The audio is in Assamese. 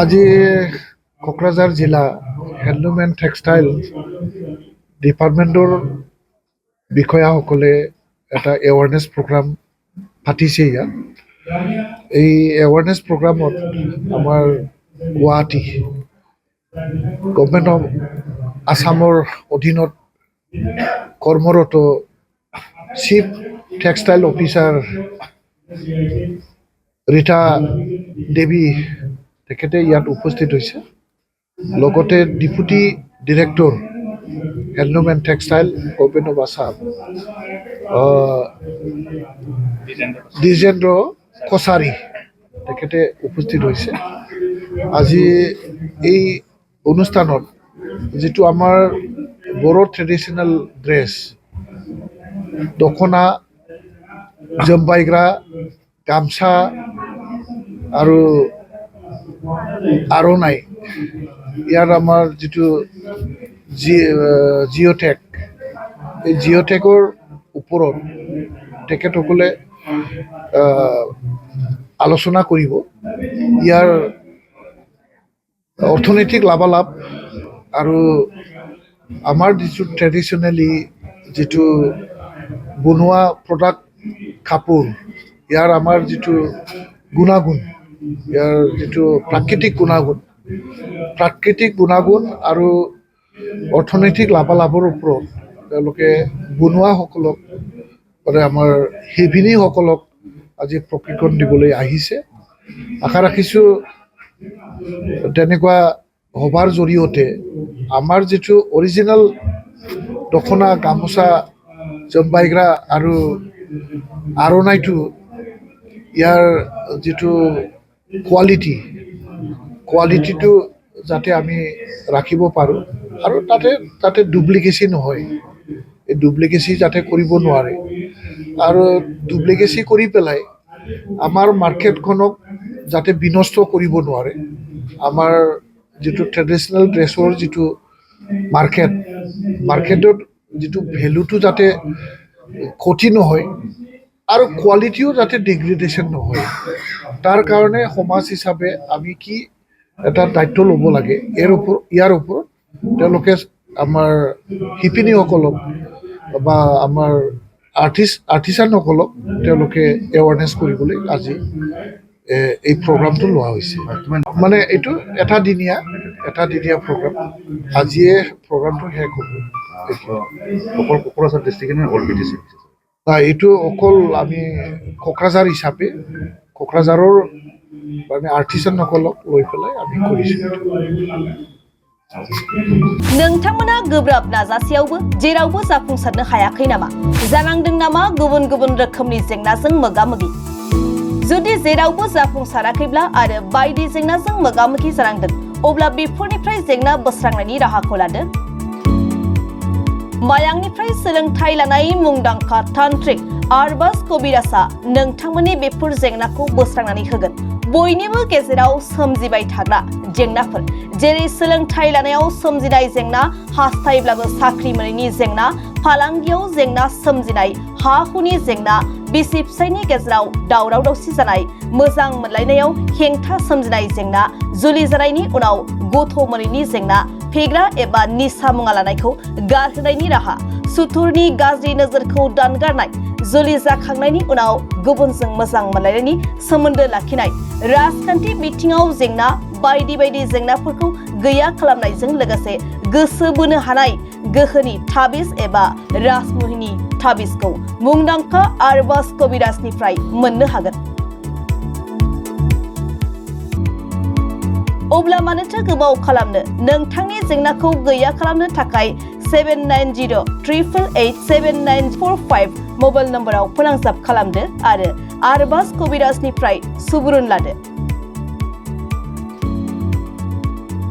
আজি क'क्राझार जिला हेन्डलुम एन्ड टेक्सटाइल डिपार्टमेन्टर বিষয়াসকলে এটা এৱাৰনেছ প্ৰগ্ৰাম পাতিছে ইয়াত এই এৱাৰনেছ প্ৰগ্ৰামত আমাৰ গুৱাহাটী গভৰ্ণমেণ্ট অফ আসামৰ অধীনত কৰ্মৰত চিফ টেক্সটাইল অফিচাৰ ৰীতা দেৱী তেখেতে ইয়াত উপস্থিত হৈছে লগতে deputy director handloom and textile government of Assam Dwijendra Kachari তেখেতে উপস্থিত হৈছে আজি এই অনুষ্ঠানত যেটো আমাৰ বড়ো ট্ৰেডিশ্যনেল ড্ৰেছ দখনা জম্বাইগ্ৰা গামছা আৰু আৰণাই ইয়াৰ আমাৰ যেটো জিঅ'টেক এই জিঅ'টেকৰ ওপৰত তেখেতসকলে আলোচনা কৰিব ইয়াৰ অৰ্থনৈতিক লাভালাভ আৰু আমাৰ যেটো ট্ৰেডিশ্যনেলি যেটো বনোৱা প্ৰডাক্ট কাপোৰ ইয়াৰ আমাৰ যেটো গুণাগুণ ইয়াৰ যেটো প্ৰাকৃতিক গুণাগুণ আৰু অৰ্থনৈতিক লাভালাভৰ ওপৰত তেওঁলোকে বনোৱাসকলক মানে আমাৰ শিপিনীসকলক আজি প্ৰশিক্ষণ দিবলৈ আহিছে আশা ৰাখিছোঁ তেনেকুৱা হবাৰ জৰিয়তে আমাৰ যেটো অৰিজিনেল দখনা গামোচা জম্বাইগ্ৰা আৰু আৰণাইটো ইয়াৰ যেটো কোৱালিটিটো যাতে আমি ৰাখিব পাৰোঁ আৰু তাতে ডুপ্লিকেচি নহয় এই ডুপ্লিকেচি যাতে কৰিব নোৱাৰে আৰু ডুপ্লিকেচি কৰি পেলাই আমাৰ মাৰ্কেটখনক যাতে বিনষ্ট কৰিব নোৱাৰে আমাৰ যেটো ট্ৰেডিশ্যনেল ড্ৰেছৰ যেটো মাৰ্কেটত যেটো ভেলুটো যাতে ক্ষতি নহয় আৰু কোৱালিটিও যাতে ডিগ্ৰেডেশ্যন নহয় তাৰ কাৰণে সমাজ হিচাপে আমি কি এটা দায়িত্ব ল'ব লাগে ইয়াৰ ওপৰত তেওঁলোকে আমাৰ শিপিনীসকলক বা আমাৰ আৰ্টিচানসকলক তেওঁলোকে এৱাৰনেছ কৰিবলৈ আজি এই প্ৰগ্ৰামটো লোৱা হৈছে মানে এইটো এটা দিনীয়া প্ৰগ্ৰাম আজিয়ে প্ৰগ্ৰামটো শেষ হ'ব অকল কোকৰাঝাৰ ডিষ্ট্ৰিক্ট নে অল বিটিচি এইটো অকল আমি কোকৰাঝাৰ হিচাপে কোকৰাঝাৰৰ মানে আৰ্টিচানসকলক লৈ পেলাই আমি কৰিছোঁ नोंथांमोना गोब्राब नाजासेयावबो जेरावबो जाफुंसारनो हायाखै नामा जानांदों नामा गुबुन गुबुन रोखोमनि जेंनाजों मोगा-मोगि जुदि जेरावबो जाफुंसाराखैब्ला आरो बायदि जेंनाजों मोगा-मोगि जानांदों अब्ला बेफोरनिफ्राय जेंना बोस्रांनायनि राहाखौ लादो मायांनिफ्राय सोलोंथाइ लानाय मुंदांखा तान्त्रिक आरबास कबिराजआ नोंथांमोननि बेफोर जेंनाखौ बोस्रांनानै होगोन बयनिबो गेजेराव सोमजिबाय थाग्रा जेंनाफोर जेरै सोलोंथाइ लानायाव सोमजिनाय जेंना हास्थायब्लाबो साख्रि मोनैनि जेंना फालांगियाव जेंना सोमजिनाय हा हुनि जेंना बिसि फिसायनि गेजेराव दावराव दावसि जानाय मोजां मोनलायनायाव हेंथा सोमजिनाय जेंना जुलि जानायनि उनाव गथ' मोनैनि जेंना फेग्रा एबा निसा मुवा लानायखौ गारहोनायनि राहा सुथुरनि गाज्रि नोजोरखौ दानगारनाय जुलि जाखांनायनि उनाव गुबुनजों मोजां मोनलायनायनि सोमोन्दो लाखिनाय राजखान्थि बिथिङाव जेंना बायदि बायदि जेंनाफोरखौ गैया खालामनायजों लोगोसे गोसो बोनो हानाय गोहोनि ताबिज एबा राजमुहिनि ताबिजखौ मुंदांखा आरबास कबिराजनिफ्राय मोननो हागोन अब्ला मानोथो गोबाव खालामनो नोंथांनि जेंनाखौ गैया खालामनो थाखाय 7908887945 मबाइल नम्बराव फोनांजाब खालामदो आरो आरबास कबिराजनिफ्राय सुबुरुन लादो